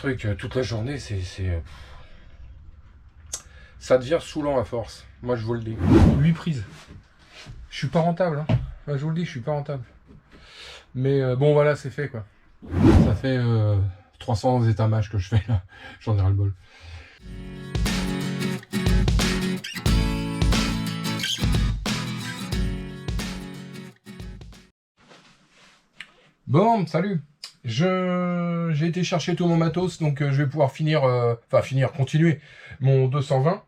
truc toute la journée, ça devient saoulant à force. Moi, je vous le dis. 8 prises. Je suis pas rentable. Hein. Enfin, je vous le dis, je suis pas rentable. Mais bon, voilà, c'est fait, quoi. Ça fait 300 étamages que je fais, là. J'en ai ras le bol. Bon, salut. J'ai été chercher tout mon matos, donc je vais pouvoir continuer mon 220.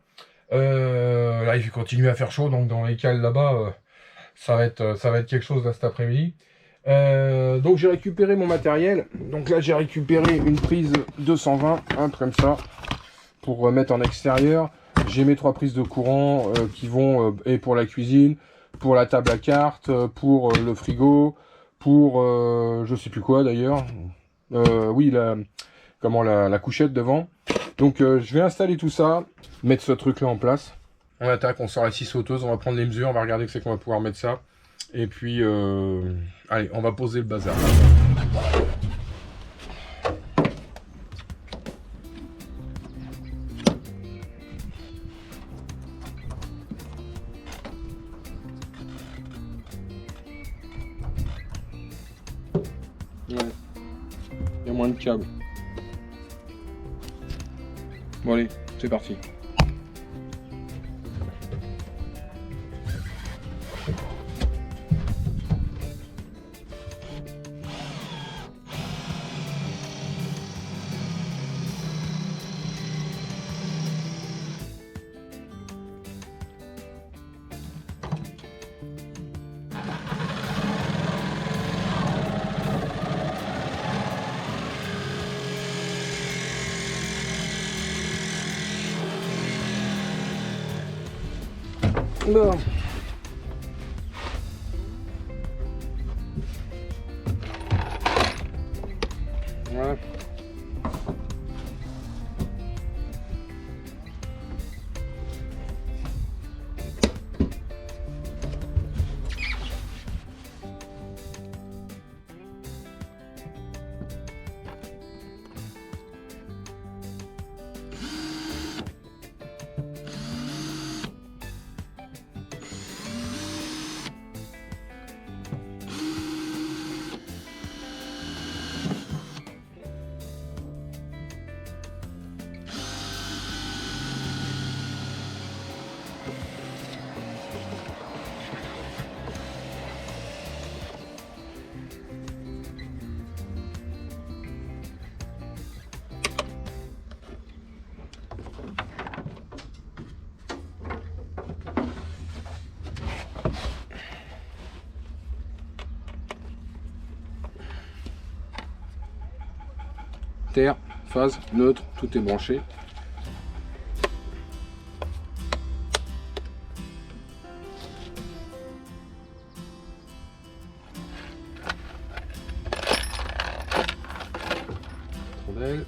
Là, il va continuer à faire chaud, donc dans les cales là-bas, ça va être quelque chose là cet après-midi. Donc j'ai récupéré mon matériel. Donc là, j'ai récupéré une prise 220, comme ça, pour mettre en extérieur. J'ai mes 3 prises de courant qui vont et pour la cuisine, pour la table à cartes, pour le frigo, pour je sais plus quoi d'ailleurs. Oui, la couchette devant. Donc je vais installer tout ça, mettre ce truc là en place. On attaque, on sort la scie sauteuse, on va prendre les mesures, on va regarder que c'est qu'on va pouvoir mettre ça. Et puis allez, on va poser le bazar. Ouais. Il y a moins de câbles. Bon allez, c'est parti. Bon. Voilà. Terre, phase, neutre, tout est branché. Rondelle.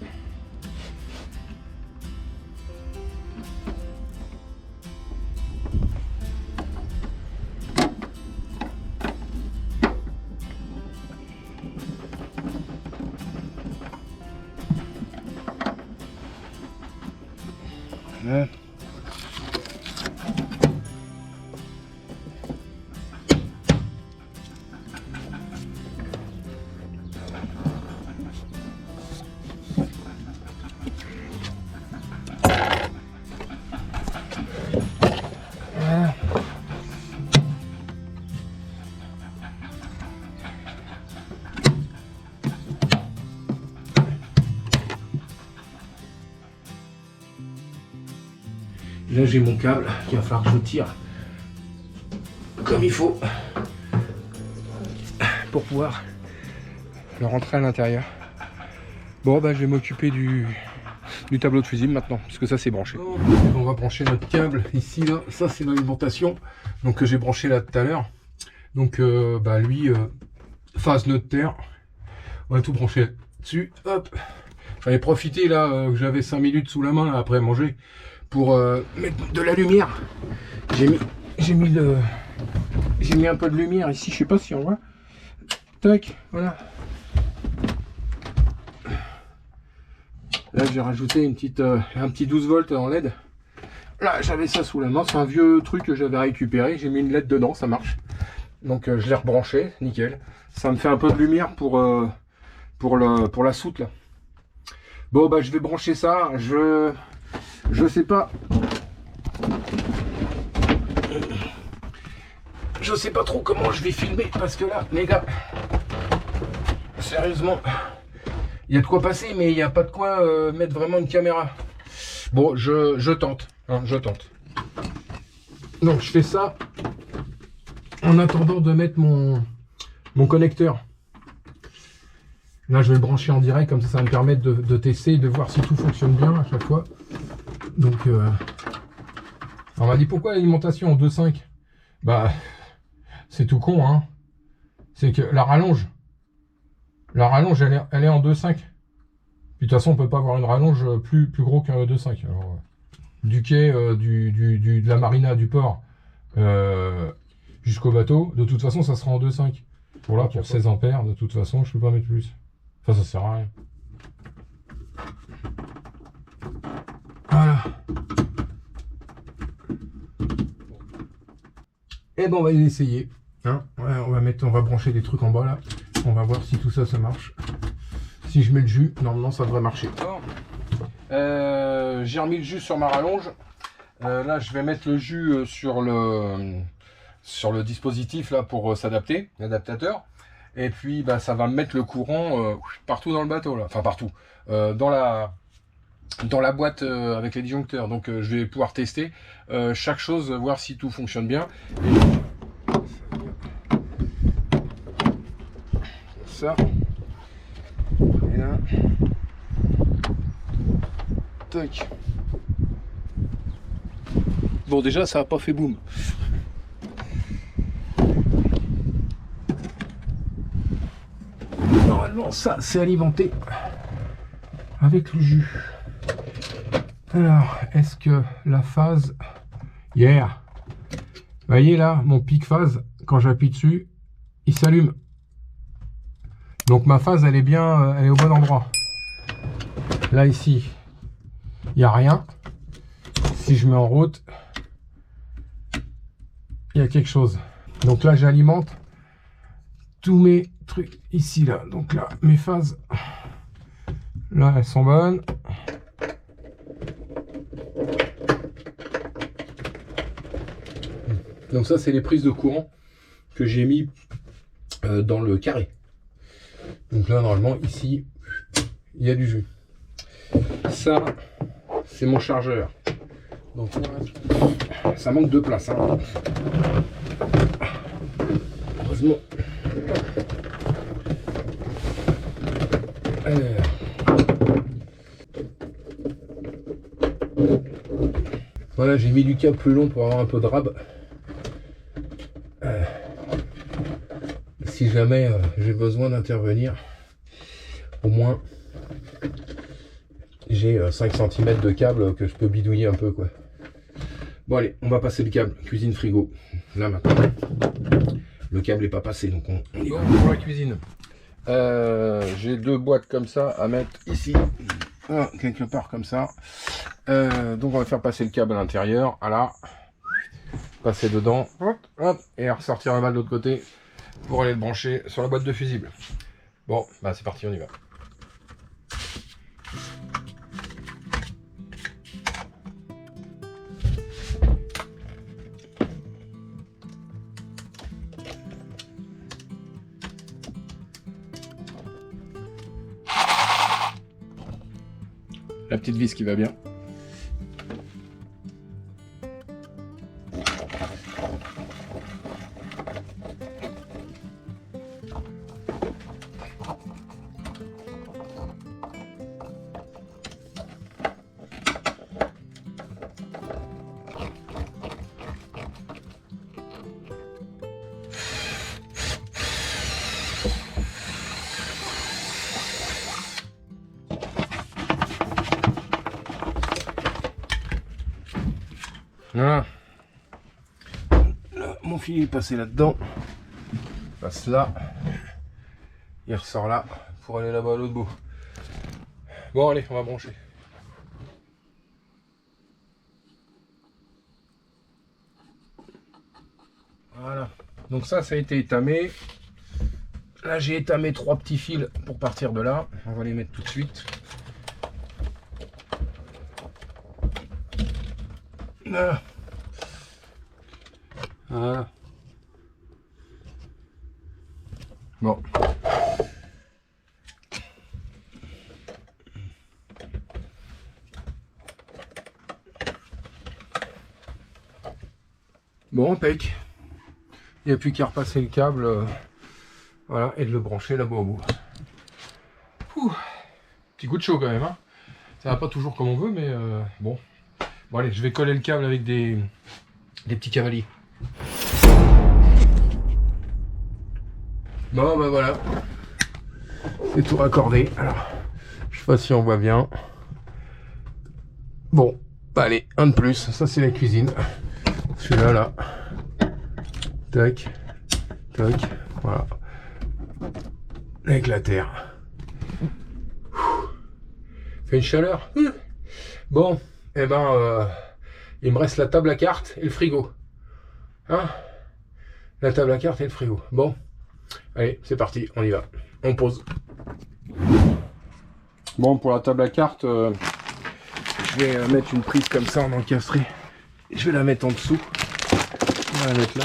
Voilà. Là j'ai mon câble qu'il va falloir que je tire comme il faut pour pouvoir le rentrer à l'intérieur. Bon bah je vais m'occuper du tableau de fusible maintenant, parce que ça c'est branché. On va brancher notre câble ici là, ça c'est l'alimentation, donc que j'ai branché là tout à l'heure. Donc bah lui phase neutre terre, on va tout brancher dessus, hop. J'en ai profité là que j'avais 5 minutes sous la main là, après manger pour mettre de la lumière. J'ai mis un peu de lumière ici, je sais pas si on voit. Tac, voilà. Là, j'ai rajouté une petite, un petit 12 volts en LED. Là, j'avais ça sous la main. C'est un vieux truc que j'avais récupéré. J'ai mis une LED dedans, ça marche. Donc, je l'ai rebranché, nickel. Ça me fait un peu de lumière pour la soute, là. Bon, bah, je vais brancher ça. Je sais pas. Je sais pas trop comment je vais filmer parce que là, les gars, sérieusement, il y a de quoi passer, mais il n'y a pas de quoi mettre vraiment une caméra. Bon, je tente, hein, je tente. Donc, je fais ça en attendant de mettre mon connecteur. Là, je vais le brancher en direct, comme ça va me permettre de tester, de voir si tout fonctionne bien à chaque fois. Donc, on m'a dit pourquoi l'alimentation en 2.5? Bah, c'est tout con, hein. C'est que la rallonge, elle est en 2.5. Puis de toute façon, on peut pas avoir une rallonge plus gros qu'un 2.5. Alors, du quai, de la marina, du port, jusqu'au bateau, de toute façon, ça sera en 2.5. Pour là, pour 16 ampères, de toute façon, je peux pas mettre plus. Enfin, ça sert à rien. Voilà. Et bon, on va essayer. Hein, ouais, on va brancher des trucs en bas là. On va voir si tout ça, ça marche. Si je mets le jus, normalement, ça devrait marcher. J'ai remis le jus sur ma rallonge. Là, je vais mettre le jus sur le dispositif là pour s'adapter, l'adaptateur. Et puis, bah, ça va me mettre le courant partout dans le bateau là. Enfin, partout. Dans la boîte avec les disjoncteurs. Donc, je vais pouvoir tester chaque chose, voir si tout fonctionne bien. Ça. Et là. Tac. Bon, déjà, ça n'a pas fait boum. Normalement, ça, c'est alimenté avec le jus. Alors, est-ce que la phase... Yeah. Vous voyez là, mon pic phase, quand j'appuie dessus, il s'allume. Donc ma phase, elle est bien, elle est au bon endroit. Là, ici, il n'y a rien. Si je mets en route, il y a quelque chose. Donc là, j'alimente tous mes trucs ici, là. Donc là, mes phases, là, elles sont bonnes. Donc ça, c'est les prises de courant que j'ai mis dans le carré. Donc là, normalement, ici, il y a du jus. Ça, c'est mon chargeur. Donc ça manque de place. Hein. Heureusement. Voilà, j'ai mis du câble plus long pour avoir un peu de rab. Si jamais j'ai besoin d'intervenir, au moins j'ai 5 cm de câble que je peux bidouiller un peu quoi. Bon allez, on va passer le câble cuisine frigo. Là maintenant, le câble n'est pas passé donc on y va pour la cuisine. J'ai 2 boîtes comme ça à mettre ici, quelque part comme ça. Donc on va faire passer le câble à l'intérieur, voilà, passer dedans, hop, et ressortir la balle de l'autre côté pour aller le brancher sur la boîte de fusible. Bon, bah c'est parti, on y va. La petite vis qui va bien. Voilà. Là, mon fil est passé là-dedans. Il passe là. Il ressort là pour aller là-bas à l'autre bout. Bon, allez, on va brancher. Voilà. Donc ça a été étamé. Là, j'ai étamé 3 petits fils pour partir de là. On va les mettre tout de suite. Là. Voilà. Bon. Bon, impec. Il n'y a plus qu'à repasser le câble, voilà, et de le brancher là-bas au bout. Ouh. Petit coup de chaud quand même, hein. Ça va pas toujours comme on veut, mais bon. Bon allez, je vais coller le câble avec des petits cavaliers. Bon ben voilà. C'est tout raccordé. Alors, je sais pas si on voit bien. Bon, bah allez, un de plus. Ça c'est la cuisine. Celui-là, là. Tac. Tac. Voilà. Avec la terre. Fait une chaleur. Bon, eh ben, il me reste la table à cartes et le frigo. Hein? La table à cartes et le frigo. Bon, allez, c'est parti, on y va. On pose. Bon, pour la table à cartes, je vais mettre une prise comme ça en encastré. Je vais la mettre en dessous. On va la mettre là.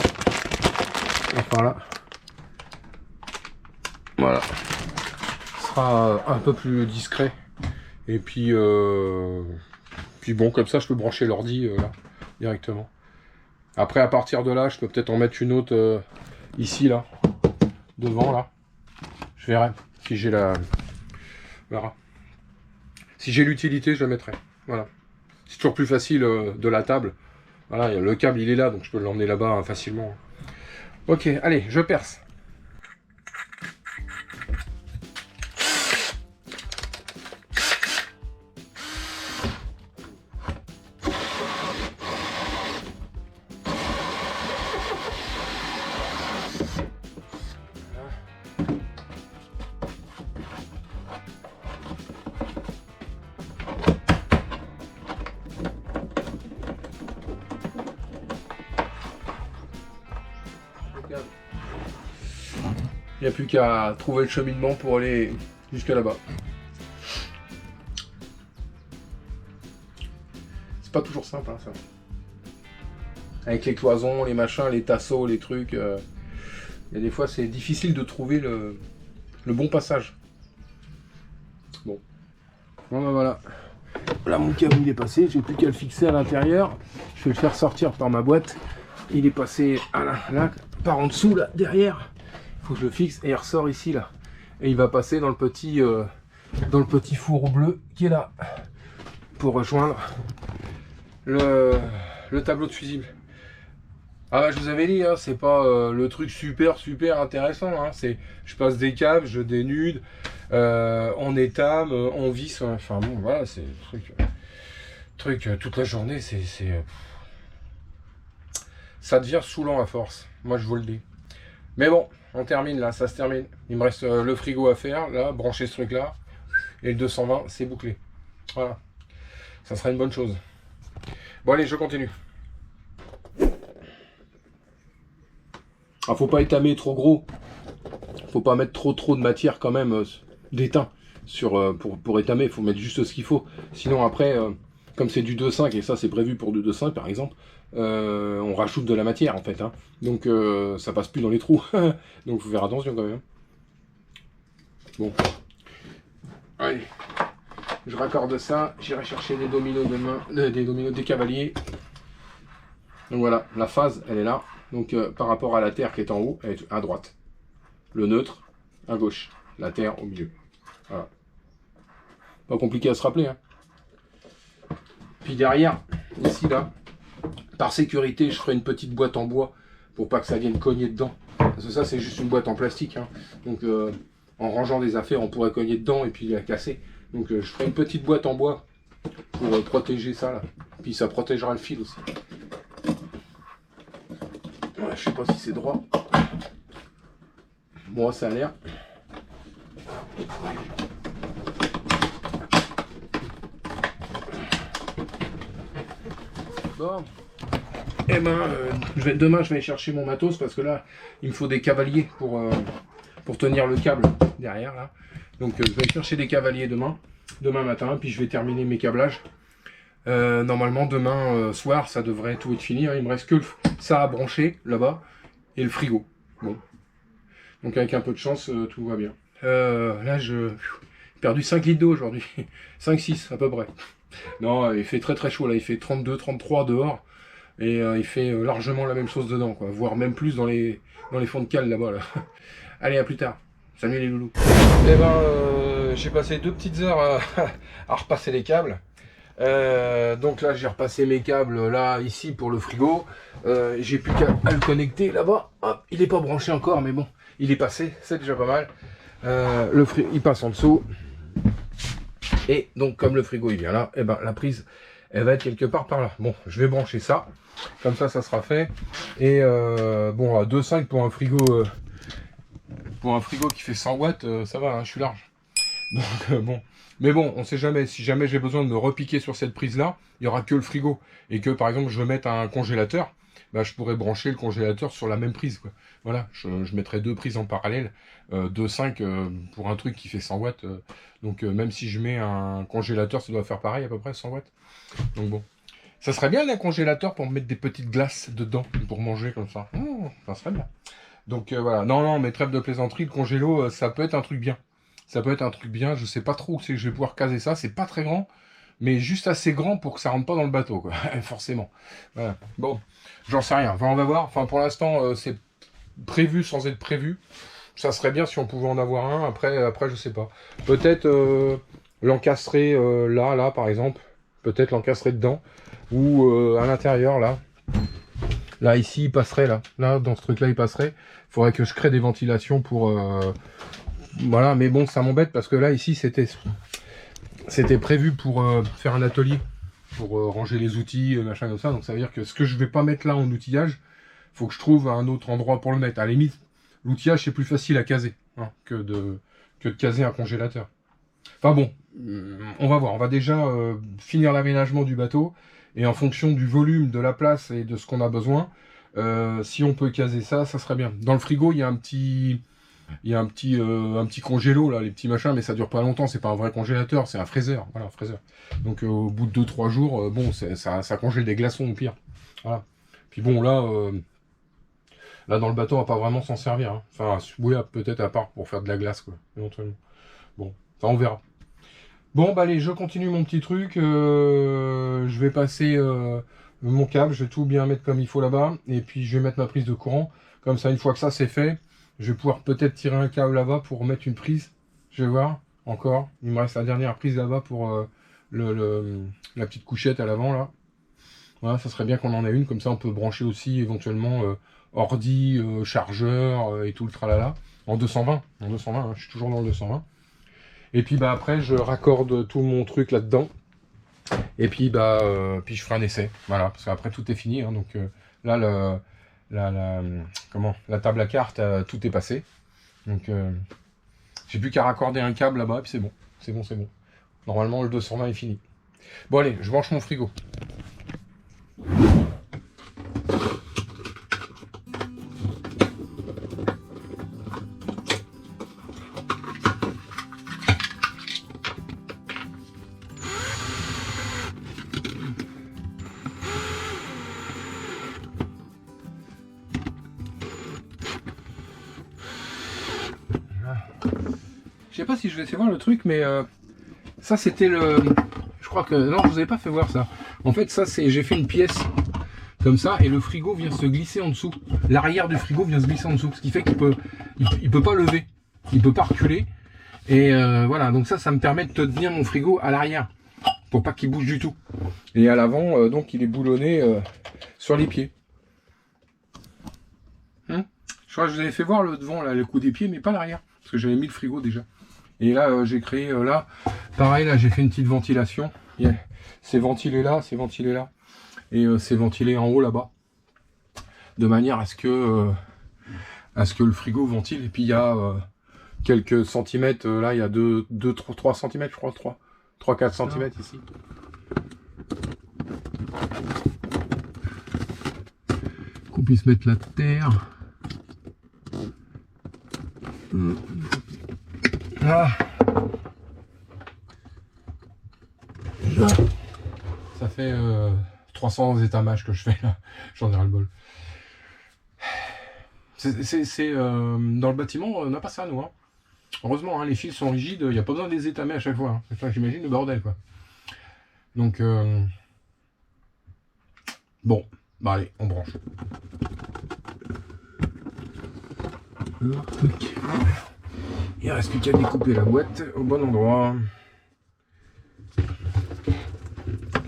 Enfin là. Voilà. Ce sera un peu plus discret. Et puis bon, comme ça, je peux brancher l'ordi là, directement. Après, à partir de là, je peux peut-être en mettre une autre ici, là, devant, là. Je verrai si j'ai la... Voilà. Si j'ai l'utilité, je la mettrai. Voilà. C'est toujours plus facile de la table. Voilà, le câble, il est là, donc je peux l'emmener là-bas hein, facilement. Ok, allez, je perce. Il n'y a plus qu'à trouver le cheminement pour aller jusqu'à là-bas. C'est pas toujours simple, hein, ça. Avec les cloisons, les machins, les tasseaux, les trucs. Il y a des fois, c'est difficile de trouver le bon passage. Bon. Bon, ben voilà. Là, mon câble, il est passé. J'ai plus qu'à le fixer à l'intérieur. Je vais le faire sortir par ma boîte. Il est passé là, par en dessous, là, derrière. Faut que je le fixe et il ressort ici là et il va passer dans le petit four bleu qui est là pour rejoindre le tableau de fusible. Ah bah, je vous avais dit hein, c'est pas le truc super intéressant hein. C'est je passe des câbles, je dénude, on étame, on visse, enfin bon voilà c'est truc toute la journée c'est ça devient saoulant à force, moi je vous le dis. Mais bon, on termine là, ça se termine. Il me reste le frigo à faire, là, brancher ce truc là. Et le 220, c'est bouclé. Voilà. Ça sera une bonne chose. Bon allez, je continue. Ah, faut pas étamer trop gros. Faut pas mettre trop de matière quand même d'étain sur pour étamer. Faut mettre juste ce qu'il faut. Sinon après, comme c'est du 2,5 et ça c'est prévu pour du 2,5 par exemple, on rajoute de la matière en fait. Hein. Donc ça passe plus dans les trous. Donc faut faire attention quand même. Bon. Allez. Je raccorde ça. J'irai chercher des dominos demain. Des dominos des cavaliers. Donc voilà, la phase elle est là. Donc par rapport à la terre qui est en haut, elle est à droite. Le neutre à gauche. La terre au milieu. Voilà. Pas compliqué à se rappeler. Hein. Puis derrière, ici là, par sécurité, je ferai une petite boîte en bois pour pas que ça vienne cogner dedans. Parce que ça, c'est juste une boîte en plastique. Hein. Donc en rangeant des affaires, on pourrait cogner dedans et puis la casser. Donc je ferai une petite boîte en bois pour protéger ça là. Puis ça protégera le fil aussi. Ouais, je sais pas si c'est droit. Bon, ça a l'air. Bon. eh ben, demain je vais aller chercher mon matos parce que là, il me faut des cavaliers pour tenir le câble derrière là. Donc je vais aller chercher des cavaliers demain matin, puis je vais terminer mes câblages. Normalement demain soir, ça devrait tout être fini. Hein. Il me reste que ça à brancher là-bas et le frigo. Bon. Donc avec un peu de chance, tout va bien. Là, j'ai perdu 5 litres d'eau aujourd'hui. 5-6 à peu près. Non, il fait très très chaud là. Il fait 32-33 dehors. Et il fait largement la même chose dedans, quoi. Voire même plus dans les fonds de cale là-bas. Là. Allez, à plus tard. Salut les loulous. Eh ben, j'ai passé 2 petites heures à repasser les câbles. Donc là, j'ai repassé mes câbles là, ici pour le frigo. J'ai plus qu'à le connecter là-bas. Hop, il n'est pas branché encore, mais bon, il est passé. C'est déjà pas mal. Il passe en dessous. Et donc, comme le frigo il vient là, eh ben, la prise, elle va être quelque part par là. Bon, je vais brancher ça. Comme ça sera fait. Et bon, à 2,5 pour un frigo qui fait 100 watts, ça va, hein, je suis large. Donc bon. Mais bon, on sait jamais. Si jamais j'ai besoin de me repiquer sur cette prise-là, il n'y aura que le frigo. Et que par exemple, je veux mettre un congélateur, bah, je pourrais brancher le congélateur sur la même prise, quoi. Voilà, je mettrai 2 prises en parallèle, 2,5 pour un truc qui fait 100 watts. Donc même si je mets un congélateur, ça doit faire pareil à peu près, 100 watts. Donc bon. Ça serait bien un congélateur pour mettre des petites glaces dedans, pour manger comme ça. Ça serait bien. Donc voilà, non, mais trêve de plaisanterie, le congélo, ça peut être un truc bien. Ça peut être un truc bien, je sais pas trop où c'est que je vais pouvoir caser ça, c'est pas très grand, mais juste assez grand pour que ça rentre pas dans le bateau, quoi. Forcément. Voilà. Bon, j'en sais rien, enfin, on va voir. Enfin, pour l'instant, c'est prévu sans être prévu. Ça serait bien si on pouvait en avoir un, après je sais pas. Peut-être l'encastrer là, par exemple. Peut-être l'encastrer dedans. Ou à l'intérieur, là. Là, ici, il passerait, là. Là, dans ce truc-là, il passerait. Il faudrait que je crée des ventilations pour... voilà, mais bon, ça m'embête parce que là, ici, c'était prévu pour faire un atelier. Pour ranger les outils, machin comme ça. Donc, ça veut dire que ce que je vais pas mettre là en outillage, faut que je trouve un autre endroit pour le mettre. À la limite, l'outillage, c'est plus facile à caser hein, que de caser un congélateur. Enfin bon, on va voir. On va déjà finir l'aménagement du bateau. Et en fonction du volume, de la place et de ce qu'on a besoin, si on peut caser ça, ça serait bien. Dans le frigo, il y a un petit congélo, là, les petits machins, mais ça dure pas longtemps. C'est pas un vrai congélateur, c'est un fraiseur. Voilà, un fraiseur. Donc au bout de 2-3 jours, bon, ça congèle des glaçons au pire. Voilà. Puis bon, là dans le bateau, on va pas vraiment s'en servir. Hein. Enfin, oui, peut-être à part pour faire de la glace, quoi, éventuellement. Bon, enfin, on verra. Bon, bah allez, je continue mon petit truc. Je vais passer mon câble, je vais tout bien mettre comme il faut là-bas. Et puis, je vais mettre ma prise de courant. Comme ça, une fois que ça, c'est fait, je vais pouvoir peut-être tirer un câble là-bas pour mettre une prise. Je vais voir, encore. Il me reste la dernière prise là-bas pour la petite couchette à l'avant, là. Voilà, ça serait bien qu'on en ait une. Comme ça, on peut brancher aussi, éventuellement, ordi, chargeur et tout le tralala. En 220. En 220, hein, je suis toujours dans le 220. Et puis bah après je raccorde tout mon truc là-dedans. Et puis bah puis je ferai un essai. Voilà, parce qu'après tout est fini. Hein, donc là la table à cartes, tout est passé. Donc j'ai plus qu'à raccorder un câble là-bas et puis c'est bon. C'est bon. Normalement le 220 est fini. Bon allez, je branche mon frigo. Je sais pas si je vais essayer voir le truc, mais ça c'était le... Je crois que... Non, je vous avais pas fait voir ça. En fait, ça c'est... J'ai fait une pièce comme ça, et le frigo vient se glisser en dessous. L'arrière du frigo vient se glisser en dessous, ce qui fait qu'il peut... Il peut pas lever. Il peut pas reculer. Et voilà, donc ça me permet de tenir mon frigo à l'arrière, pour pas qu'il bouge du tout. Et à l'avant, donc il est boulonné sur les pieds. Je crois que je vous avais fait voir le devant, là, le coup des pieds, mais pas l'arrière, parce que j'avais mis le frigo déjà. Et là, j'ai créé, là, pareil, là, j'ai fait une petite ventilation. Yeah. C'est ventilé là, c'est ventilé là. Et c'est ventilé en haut là-bas. De manière à ce que le frigo ventile. Et puis il y a quelques centimètres, là, il y a 3 centimètres, je crois, 3-4 centimètres ici. qu'on puisse mettre la terre. Ah. Ça fait 300 étamages que je fais là, j'en ai ras le bol. Dans le bâtiment, on n'a pas ça nous. Hein. Heureusement, hein, les fils sont rigides, il n'y a pas besoin de les étamer à chaque fois. Hein. C'est ça que j'imagine le bordel quoi. Donc, bon, bah allez, on branche. Il reste plus qu'à découper la boîte au bon endroit.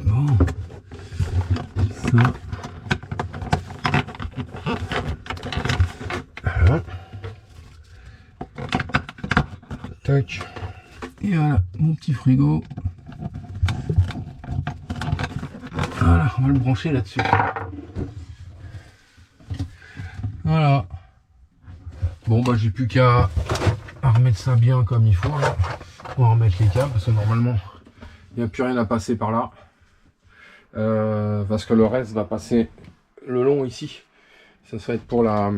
Bon, ça. Voilà. Tac. Et voilà, mon petit frigo. Voilà, on va le brancher là-dessus. Voilà. Bon bah j'ai plus qu'à remettre ça bien comme il faut. Là. On va remettre les câbles parce que normalement il n'y a plus rien à passer par là. Parce que le reste va passer le long ici. Ça va être pour la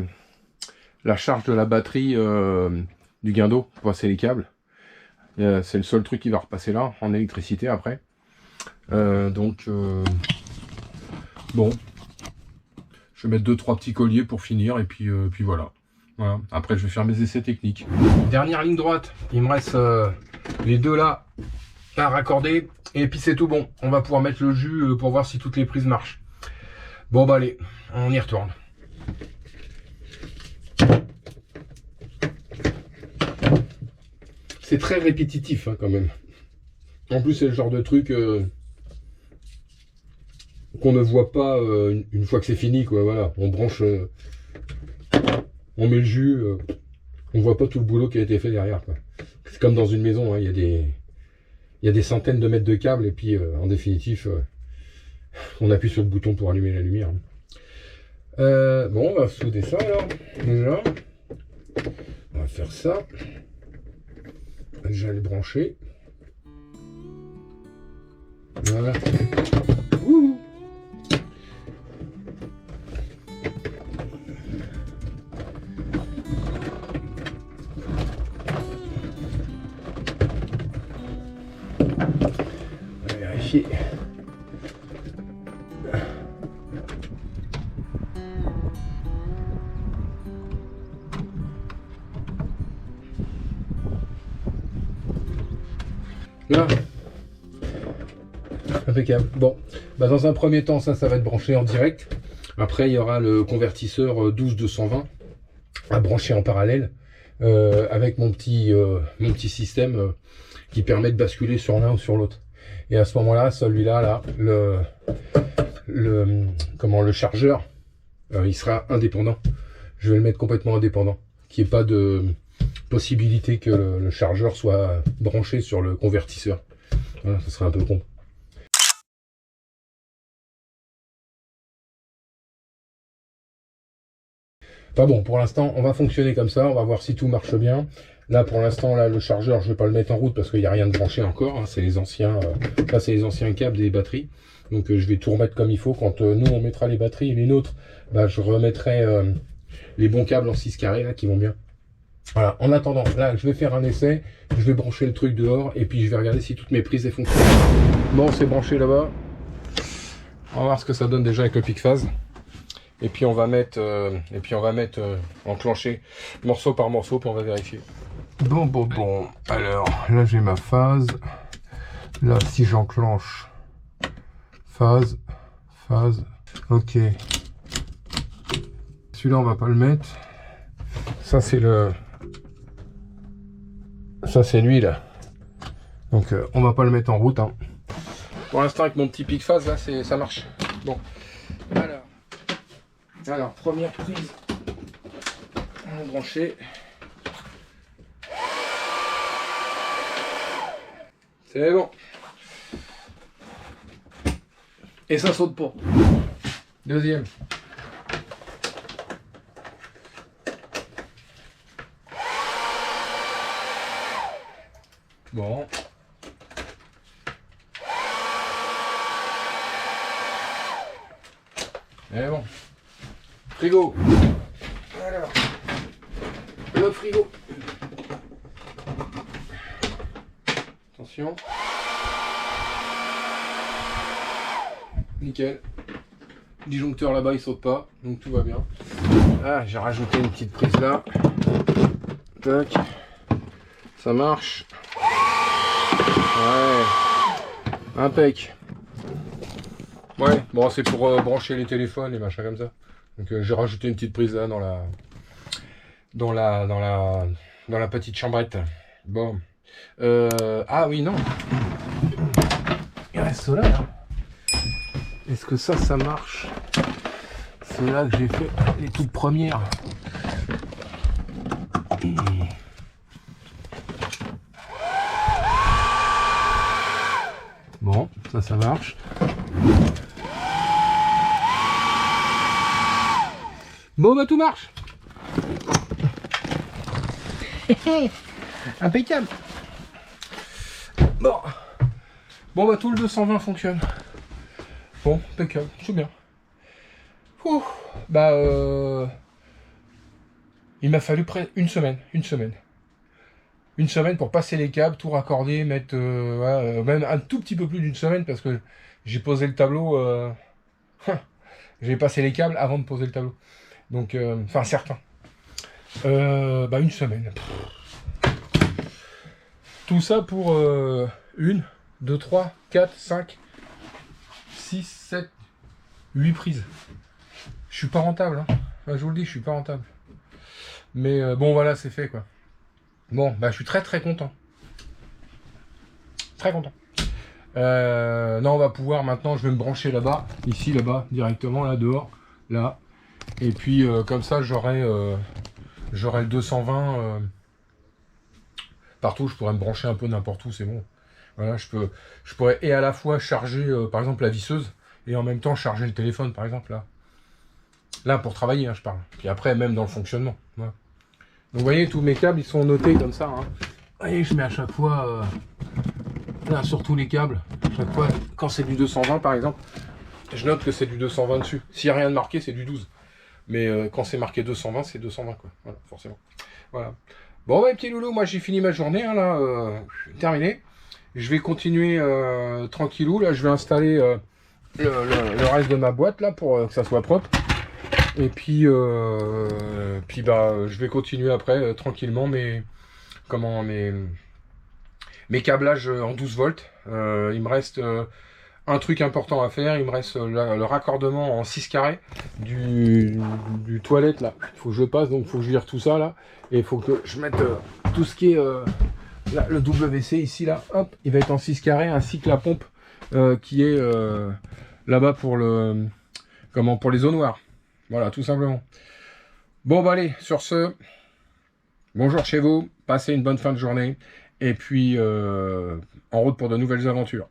charge de la batterie du guindeau pour passer les câbles. C'est le seul truc qui va repasser là en électricité après. Donc bon, je vais mettre 2-3 petits colliers pour finir et puis voilà. Voilà. Après je vais faire mes essais techniques. Dernière ligne droite, il me reste les deux là à raccorder et puis c'est tout bon. On va pouvoir mettre le jus pour voir si toutes les prises marchent. Bon bah allez, on y retourne. C'est très répétitif hein, quand même. En plus c'est le genre de truc qu'on ne voit pas une fois que c'est fini quoi. Voilà, on branche, on met le jus, on voit pas tout le boulot qui a été fait derrière quoi. C'est comme dans une maison, hein, il y a des centaines de mètres de câbles et puis en définitive on appuie sur le bouton pour allumer la lumière. Bon, on va souder ça alors. Déjà, on va faire ça. Déjà les brancher. Voilà. Ouh. On va vérifier. Là, impeccable. Bon, bah dans un premier temps, ça va être branché en direct. Après, il y aura le convertisseur 12-220 à brancher en parallèle avec mon petit système qui permet de basculer sur l'un ou sur l'autre. Et à ce moment-là, celui-là, là, le chargeur, il sera indépendant. Je vais le mettre complètement indépendant, qu'il n'y ait pas de possibilité que le chargeur soit branché sur le convertisseur. Voilà, ça serait un peu con. Enfin bon, pour l'instant, on va fonctionner comme ça. On va voir si tout marche bien. Là, pour l'instant, là, le chargeur, je vais pas le mettre en route parce qu'il n'y a rien de branché encore. Hein. C'est les anciens, ça, c'est les anciens câbles des batteries. Donc, je vais tout remettre comme il faut. Quand nous, on mettra les batteries et les nôtres, bah, je remettrai les bons câbles en 6 carrés là qui vont bien. Voilà. En attendant, là, je vais faire un essai. Je vais brancher le truc dehors et puis je vais regarder si toutes mes prises fonctionnent. Bon, c'est branché là-bas. On va voir ce que ça donne déjà avec le pic-phase. Et puis on va mettre, enclencher morceau par morceau, puis on va vérifier. Bon. Alors, là j'ai ma phase. Là, si j'enclenche phase. Ok. Celui-là, on va pas le mettre. Ça, c'est lui là. Donc, on va pas le mettre en route. Hein. Pour l'instant, avec mon petit pic-phase, là, ça marche. Bon. Alors, première prise, on va brancher. C'est bon. Et ça saute pas. Deuxième. Bon. Et bon. Frigo. Alors, le frigo. Attention. Nickel. Le disjoncteur là-bas il saute pas, donc tout va bien. Ah, j'ai rajouté une petite prise là. Tac. Ça marche. Ouais. Impec. Ouais, bon c'est pour brancher les téléphones, les machins comme ça. Donc j'ai rajouté une petite prise là dans la petite chambrette. Bon. Ah oui, non. Il reste cela là. Est-ce que ça marche? C'est là que j'ai fait les toutes premières. Et... Bon, ça marche. Bon bah tout marche. Impeccable. Bon bah tout le 220 fonctionne. Bon, impeccable, c'est bien. Ouh, bah il m'a fallu près une semaine. Une semaine pour passer les câbles, tout raccorder, mettre même un tout petit peu plus d'une semaine parce que j'ai posé le tableau. J'ai passé les câbles avant de poser le tableau. Donc, enfin certains. Bah une semaine. Tout ça pour 1, 2, 3, 4, 5, 6, 7, 8 prises. Je suis pas rentable, hein. Enfin, je vous le dis, je suis pas rentable. Mais bon voilà, c'est fait quoi. Bon, bah je suis très content. Très content. Non, on va pouvoir maintenant, je vais me brancher là-bas, ici, là-bas, directement, là, dehors, là. Et puis comme ça, j'aurai le 220 partout. Je pourrais me brancher un peu n'importe où, c'est bon. Voilà, je pourrais et à la fois charger, par exemple, la visseuse, et en même temps charger le téléphone, par exemple, là. Là, pour travailler, hein, je parle. Puis après, même dans le fonctionnement. Voilà. Donc, vous voyez, tous mes câbles, ils sont notés comme ça. Hein. Vous voyez, je mets à chaque fois, là, sur tous les câbles, à chaque fois, quand c'est du 220, par exemple, je note que c'est du 220 dessus. S'il n'y a rien de marqué, c'est du 12. Mais quand c'est marqué 220, c'est 220, quoi. Voilà, forcément. Voilà. Bon, bah, petit loulou, moi, j'ai fini ma journée, hein, là, terminé. Je vais continuer tranquillou. Là, je vais installer le reste de ma boîte, là, pour que ça soit propre. Et puis bah, je vais continuer après tranquillement mes câblages en 12 volts. Il me reste un truc important à faire. Il me reste le raccordement en 6 carrés du toilette là. Il faut que je passe, donc il faut que je vire tout ça là. Et il faut que je mette tout ce qui est là, le WC ici là. Hop, il va être en 6 carrés ainsi que la pompe qui est là-bas pour pour les eaux noires. Voilà, tout simplement. Bon, bah allez, sur ce, bonjour chez vous, passez une bonne fin de journée, et puis en route pour de nouvelles aventures.